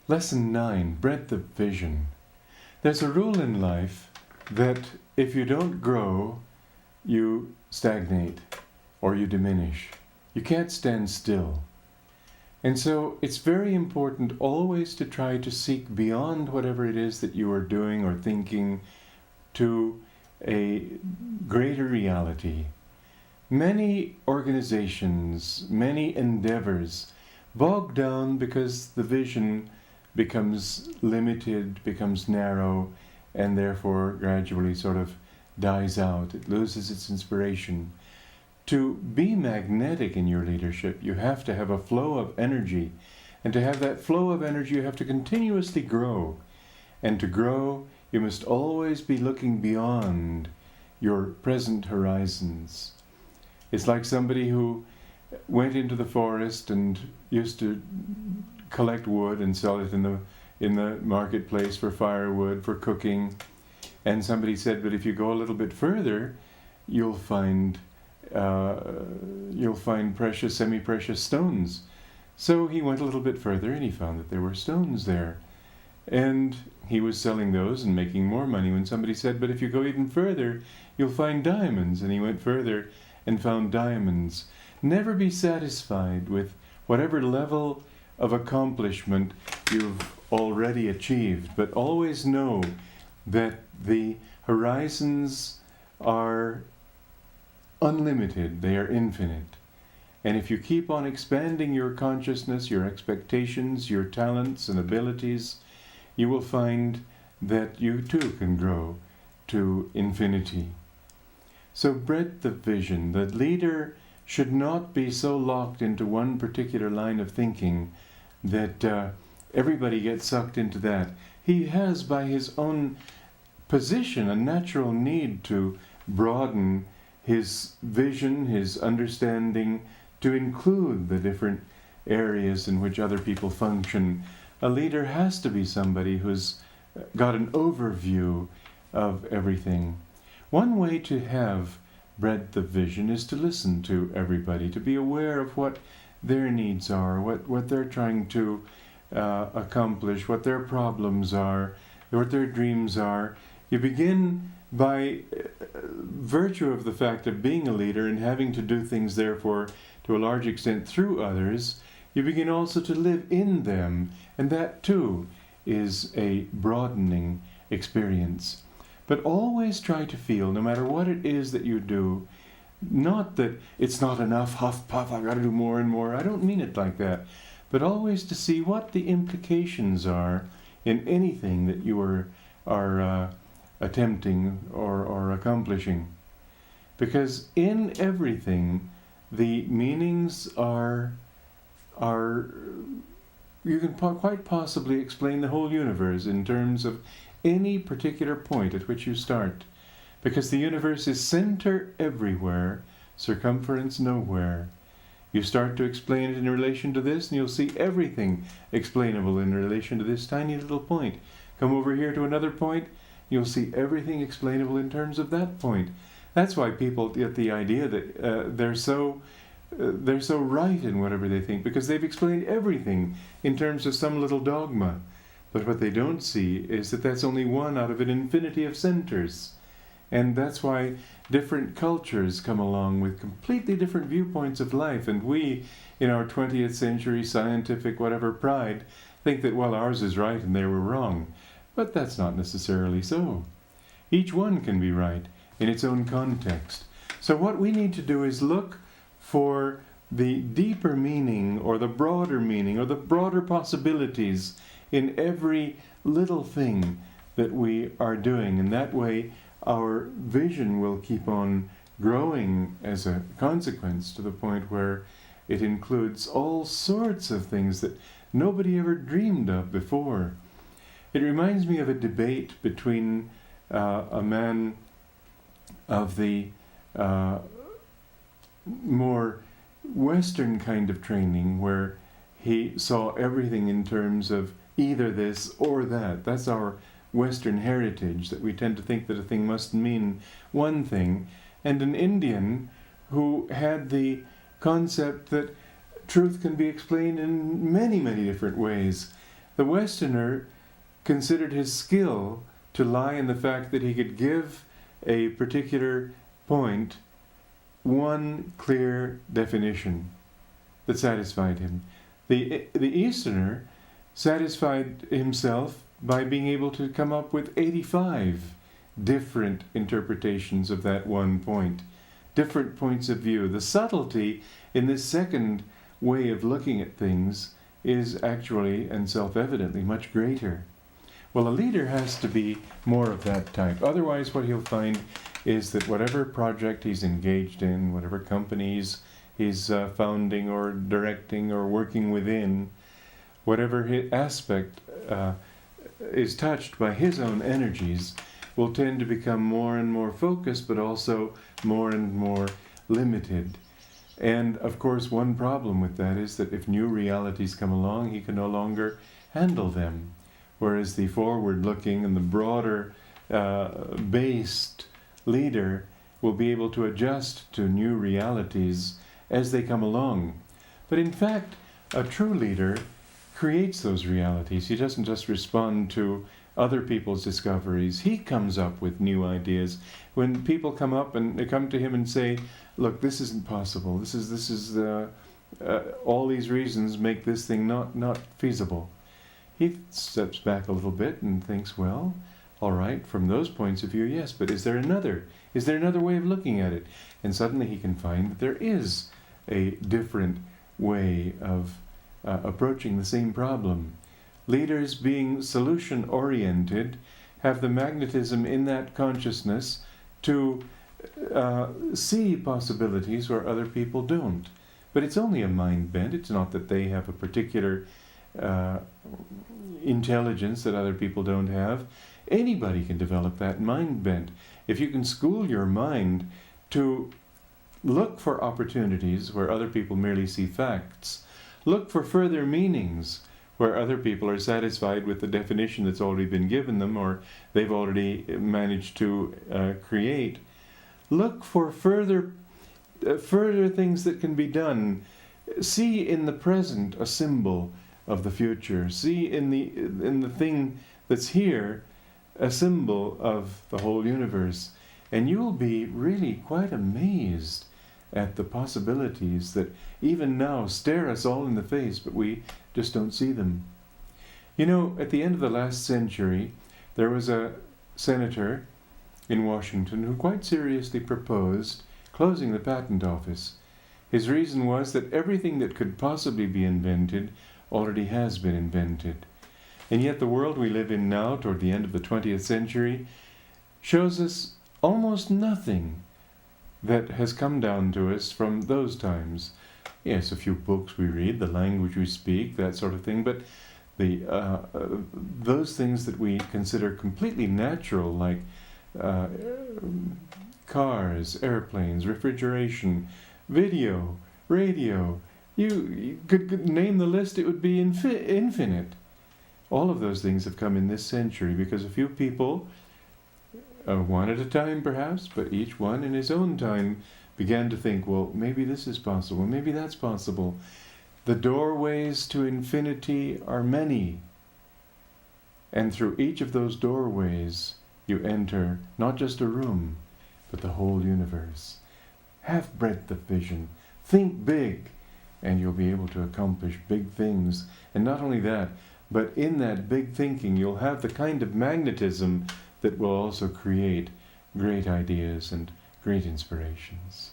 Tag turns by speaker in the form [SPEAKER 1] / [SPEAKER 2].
[SPEAKER 1] Lesson 9, breadth of vision. There's a rule in life that if you don't grow, you stagnate or you diminish. You can't stand still. And so it's very important always to try to seek beyond whatever it is that you are doing or thinking to a greater reality. Many organizations, many endeavors bog down because the vision becomes limited, becomes narrow, and therefore gradually sort of dies out. It loses its inspiration. To be magnetic in your leadership, you have to have a flow of energy. And to have that flow of energy, you have to continuously grow. And to grow, you must always be looking beyond your present horizons. It's like somebody who went into the forest and used to collect wood and sell it in the marketplace for firewood, for cooking. And somebody said, but if you go a little bit further, you'll find precious, semi-precious stones. So he went a little bit further and he found that there were stones there. And he was selling those and making more money when somebody said, but if you go even further, you'll find diamonds. And he went further and found diamonds. Never be satisfied with whatever level of accomplishment you've already achieved, but always know that the horizons are unlimited, they are infinite. And if you keep on expanding your consciousness, your expectations, your talents and abilities, you will find that you too can grow to infinity. So breadth of vision. The leader should not be so locked into one particular line of thinking that everybody gets sucked into that. He has, by his own position, a natural need to broaden his vision, his understanding, to include the different areas in which other people function. A leader has to be somebody who's got an overview of everything. One way to have breadth of vision is to listen to everybody, to be aware of what their needs are, what they're trying to accomplish, what their problems are, what their dreams are. You begin by virtue of the fact of being a leader and having to do things, therefore, to a large extent through others, you begin also to live in them, and that too is a broadening experience. But always try to feel, no matter what it is that you do, not that it's not enough, huff, puff, I've got to do more and more. I don't mean it like that. But always to see what the implications are in anything that you are attempting or accomplishing. Because in everything, the meanings are you can quite possibly explain the whole universe in terms of any particular point at which you start. Because the universe is center everywhere, circumference nowhere. You start to explain it in relation to this, and you'll see everything explainable in relation to this tiny little point. Come over here to another point, you'll see everything explainable in terms of that point. That's why people get the idea that they're so right in whatever they think, because they've explained everything in terms of some little dogma. But what they don't see is that that's only one out of an infinity of centers. And that's why different cultures come along with completely different viewpoints of life. And we, in our 20th century scientific whatever pride, think that, well, ours is right and they were wrong. But that's not necessarily so. Each one can be right in its own context. So what we need to do is look for the deeper meaning or the broader meaning or the broader possibilities in every little thing that we are doing. And that way our vision will keep on growing as a consequence to the point where it includes all sorts of things that nobody ever dreamed of before. It reminds me of a debate between a man of the more Western kind of training, where he saw everything in terms of either this or that. That's our Western heritage, that we tend to think that a thing must mean one thing, and an Indian who had the concept that truth can be explained in many, many different ways. The Westerner considered his skill to lie in the fact that he could give a particular point one clear definition that satisfied him. The Easterner satisfied himself by being able to come up with 85 different interpretations of that one point, different points of view. The subtlety in this second way of looking at things is actually and self-evidently much greater. Well, a leader has to be more of that type. Otherwise, what he'll find is that whatever project he's engaged in, whatever companies he's founding or directing or working within, whatever aspect is touched by his own energies, will tend to become more and more focused, but also more and more limited. And of course, one problem with that is that if new realities come along, he can no longer handle them. Whereas the forward-looking and the broader based leader will be able to adjust to new realities as they come along. But in fact, a true leader creates those realities. He doesn't just respond to other people's discoveries. He comes up with new ideas. When people come up and they come to him and say, look, this isn't possible. This is all these reasons make this thing not feasible. He steps back a little bit and thinks, well, all right, from those points of view, yes, but is there another? Is there another way of looking at it? And suddenly he can find that there is a different way of approaching the same problem. Leaders, being solution-oriented, have the magnetism in that consciousness to see possibilities where other people don't. But it's only a mind bent. It's not that they have a particular intelligence that other people don't have. Anybody can develop that mind bent. If you can school your mind to look for opportunities where other people merely see facts, look for further meanings where other people are satisfied with the definition that's already been given them or they've already managed to create, look for further things that can be done. See in the present a symbol of the future. See in the thing that's here a symbol of the whole universe. And you will be really quite amazed at the possibilities that even now stare us all in the face, but we just don't see them. You know, at the end of the last century, there was a senator in Washington who quite seriously proposed closing the patent office. His reason was that everything that could possibly be invented already has been invented. And yet the world we live in now, toward the end of the 20th century, shows us almost nothing that has come down to us from those times. Yes, a few books we read, the language we speak, that sort of thing, but those things that we consider completely natural, like cars, airplanes, refrigeration, video, radio, you could name the list, it would be infinite. All of those things have come in this century because a few people, one at a time perhaps, but each one in his own time, began to think, well, maybe this is possible, maybe that's possible. The doorways to infinity are many. And through each of those doorways, you enter not just a room, but the whole universe. Have breadth of vision. Think big, and you'll be able to accomplish big things. And not only that, but in that big thinking, you'll have the kind of magnetism that will also create great ideas and great inspirations.